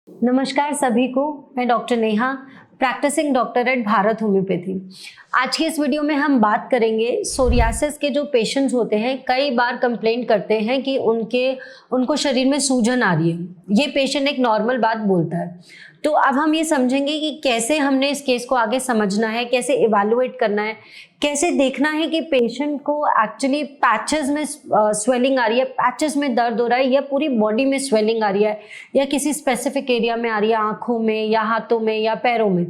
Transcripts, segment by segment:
नमस्कार सभी को, मैं doctor Neha, practising doctor at Bharat homeopathy. आज की इस वीडियो में हम बात करेंगे सोरियासिस के जो पेशेंट्स होते हैं, कई बार कंप्लेंट करते हैं कि उनको शरीर में सूजन आ रही है। ये पेशेंट एक नॉर्मल बात बोलता है। तो अब हम ये समझेंगे कि कैसे हमने इस केस को आगे समझना है, कैसे इवैल्यूएट करना है, कैसे देखना है कि पेशेंट को एक्चुअली पैचेस में स्वेलिंग आ रही है, पैचेस में दर्द हो रहा है, या पूरी बॉडी में स्वेलिंग आ रही है, या किसी स्पेसिफिक एरिया में आ रही है, आंखों में या हाथों में या पैरों में।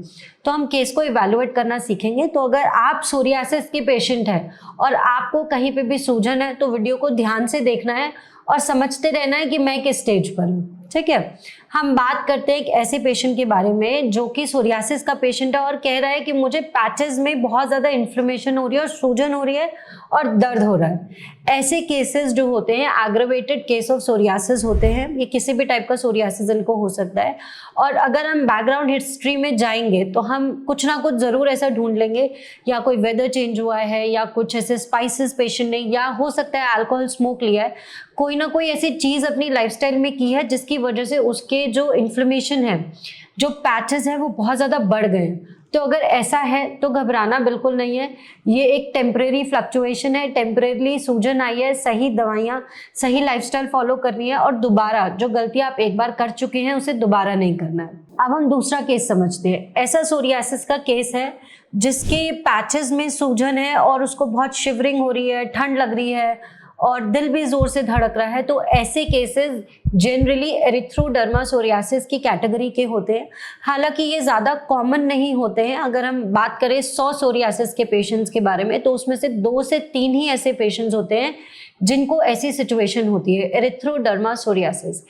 तो हम केस को इवैल्यूएट करना सीखेंगे। तो अगर आप सोरियासिस के पेशेंट हैं और आपको कहीं पे भी सूजन है तो वीडियो को ध्यान से देखना है और समझते रहना है कि मैं किस स्टेज पर हूँ। ठीक है, हम बात करते हैं एक ऐसे पेशेंट के बारे में जो कि सोरियासिस का पेशेंट है और कह रहा है कि मुझे पैचेस में बहुत ज़्यादा इन्फ्लेमेशन हो रही है और सूजन हो रही है और दर्द हो रहा है। ऐसे केसेस जो होते हैं एग्रेवेटेड केस ऑफ सोरियासिस होते हैं। ये किसी भी टाइप का सोरियासिस इनको हो सकता है। और अगर हम बैकग्राउंड हिस्ट्री में जाएंगे तो हम कुछ ना कुछ ज़रूर ऐसा ढूंढ लेंगे, या कोई वेदर चेंज हुआ है, या कुछ ऐसे स्पाइसेस पेशेंट ने, या हो सकता है अल्कोहल स्मोक लिया है, कोई ना कोई ऐसी चीज़ अपनी लाइफस्टाइल में की है जिसकी वजह से उसके जो इन्फ्लेमेशन है, जो पैचेस है, वो बहुत ज़्यादा बढ़ गए हैं। तो अगर ऐसा है तो घबराना बिल्कुल नहीं है। ये एक टेम्परेरी फ्लक्चुएशन है, टेम्परेरी सूजन आई है, सही दवाइयाँ, सही लाइफस्टाइल फॉलो करनी है और दोबारा जो गलती आप एक बार कर चुके हैं उसे दोबारा नहीं करना है। अब हम दूसरा केस समझते हैं। ऐसा सोरियासिस का केस है जिसके पैचेस में सूजन है और उसको बहुत शिवरिंग हो रही है, ठंड लग रही है और दिल भी जोर से धड़क रहा है। तो ऐसे केसेस जनरली एरिथ्रोडर्मा सोरियासिस की कैटेगरी के होते हैं। हालांकि ये ज़्यादा कॉमन नहीं होते हैं। अगर हम बात करें 100 सोरियासिस के पेशेंट्स के बारे में तो उसमें से 2 से 3 ही ऐसे पेशेंट्स होते हैं जिनको ऐसी सिचुएशन होती है, एरिथ्रोडर्मा सोरियासिस।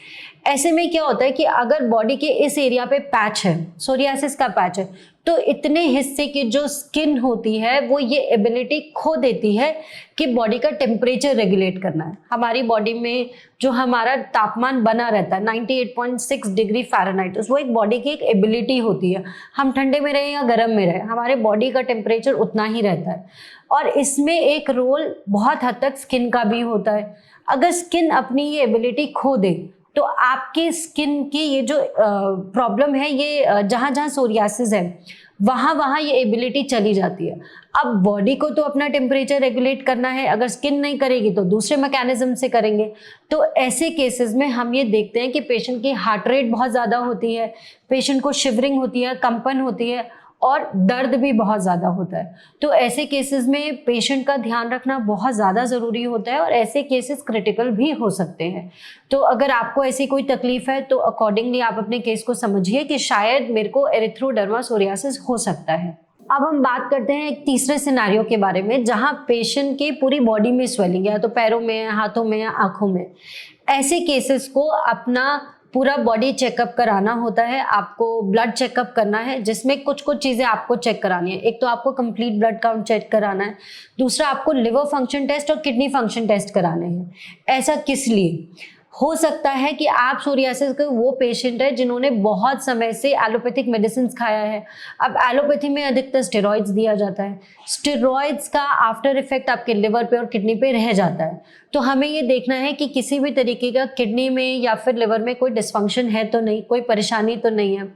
ऐसे में क्या होता है कि अगर बॉडी के इस एरिया पे पैच है, सोरियासिस का पैच है, तो इतने हिस्से की जो स्किन होती है वो ये एबिलिटी खो देती है कि बॉडी का टेम्परेचर रेगुलेट करना है। हमारी बॉडी में जो हमारा तापमान बना रहता है 98.6 डिग्री फ़ारेनहाइट, वो एक बॉडी की एक एबिलिटी होती है। हम ठंडे में रहे या गर्म में रहे, हमारे बॉडी का टेम्परेचर उतना ही रहता है। और इसमें एक रोल बहुत हद तक स्किन का भी होता है। अगर स्किन अपनी ये एबिलिटी खो दे तो आपकी स्किन की ये जो प्रॉब्लम है, ये जहाँ जहाँ सोरियासिस है वहाँ वहाँ ये एबिलिटी चली जाती है। अब बॉडी को तो अपना टेम्परेचर रेगुलेट करना है, अगर स्किन नहीं करेगी तो दूसरे मैकेनिज्म से करेंगे। तो ऐसे केसेस में हम ये देखते हैं कि पेशेंट की हार्ट रेट बहुत ज़्यादा होती है, पेशेंट को शिवरिंग होती है, कंपन होती है और दर्द भी बहुत ज़्यादा होता है। तो ऐसे केसेस में पेशेंट का ध्यान रखना बहुत ज़्यादा ज़रूरी होता है और ऐसे केसेस क्रिटिकल भी हो सकते हैं। तो अगर आपको ऐसी कोई तकलीफ है तो अकॉर्डिंगली आप अपने केस को समझिए कि शायद मेरे को एरिथ्रोडर्मा सोरियासिस हो सकता है। अब हम बात करते हैं एक तीसरे सिनेरियो के बारे में जहां पेशेंट की पूरी बॉडी में स्वेलिंग है, तो पैरों में, हाथों में या आंखों में। ऐसे केसेस को अपना पूरा बॉडी चेकअप कराना होता है। आपको ब्लड चेकअप करना है जिसमें कुछ कुछ चीज़ें आपको चेक करानी है। एक तो आपको कंप्लीट ब्लड काउंट चेक कराना है, दूसरा आपको लिवर फंक्शन टेस्ट और किडनी फंक्शन टेस्ट कराने हैं। ऐसा किस लिए? हो सकता है कि आप सोरियासिस के वो पेशेंट है जिन्होंने बहुत समय से एलोपैथिक मेडिसिन खाया है। अब एलोपैथी में अधिकतर स्टेरॉइड्स दिया जाता है। स्टेरॉइड्स का आफ्टर इफेक्ट आपके लिवर पे और किडनी पे रह जाता है। तो हमें ये देखना है कि किसी भी तरीके का किडनी में या फिर लिवर में कोई डिस्फंक्शन है तो नहीं, कोई परेशानी तो नहीं है।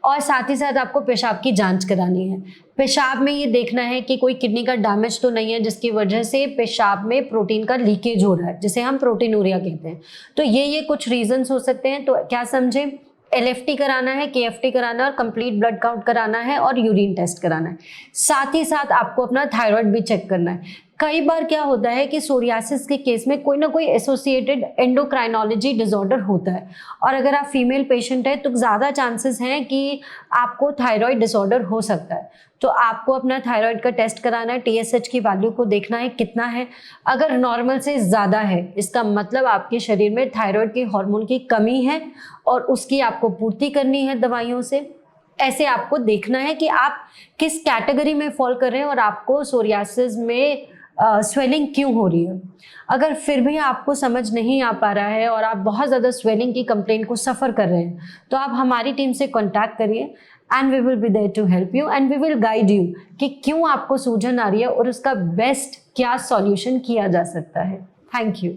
और साथ ही साथ आपको पेशाब की जांच करानी है। पेशाब में ये देखना है कि कोई किडनी का डैमेज तो नहीं है जिसकी वजह से पेशाब में प्रोटीन का लीकेज हो रहा है, जिसे हम प्रोटीनूरिया कहते हैं। तो ये कुछ रीजंस हो सकते हैं। तो क्या समझे, एलएफटी कराना है, केएफटी कराना है और कंप्लीट ब्लड काउंट कराना है और यूरिन टेस्ट कराना है। साथ ही साथ आपको अपना थायराइड भी चेक करना है। कई बार क्या होता है कि सोरियासिस के केस में कोई ना कोई एसोसिएटेड एंडोक्राइनोलॉजी डिसऑर्डर होता है और अगर आप फीमेल पेशेंट है तो ज़्यादा चांसेस हैं कि आपको थायराइड डिसऑर्डर हो सकता है। तो आपको अपना थायराइड का टेस्ट कराना है, टीएसएच की वैल्यू को देखना है कितना है। अगर नॉर्मल से ज़्यादा है इसका मतलब आपके शरीर में थायराइड के हार्मोन की कमी है और उसकी आपको पूर्ति करनी है दवाइयों से। ऐसे आपको देखना है कि आप किस कैटेगरी में फॉल कर रहे हैं और आपको सोरियासिस में स्वेलिंग क्यों हो रही है। अगर फिर भी आपको समझ नहीं आ पा रहा है और आप बहुत ज़्यादा स्वेलिंग की कंप्लेंट को सफ़र कर रहे हैं तो आप हमारी टीम से कॉन्टैक्ट करिए and we will be there to help you and we will guide you कि क्यों आपको सूजन आ रही है और उसका बेस्ट क्या सॉल्यूशन किया जा सकता है। Thank you.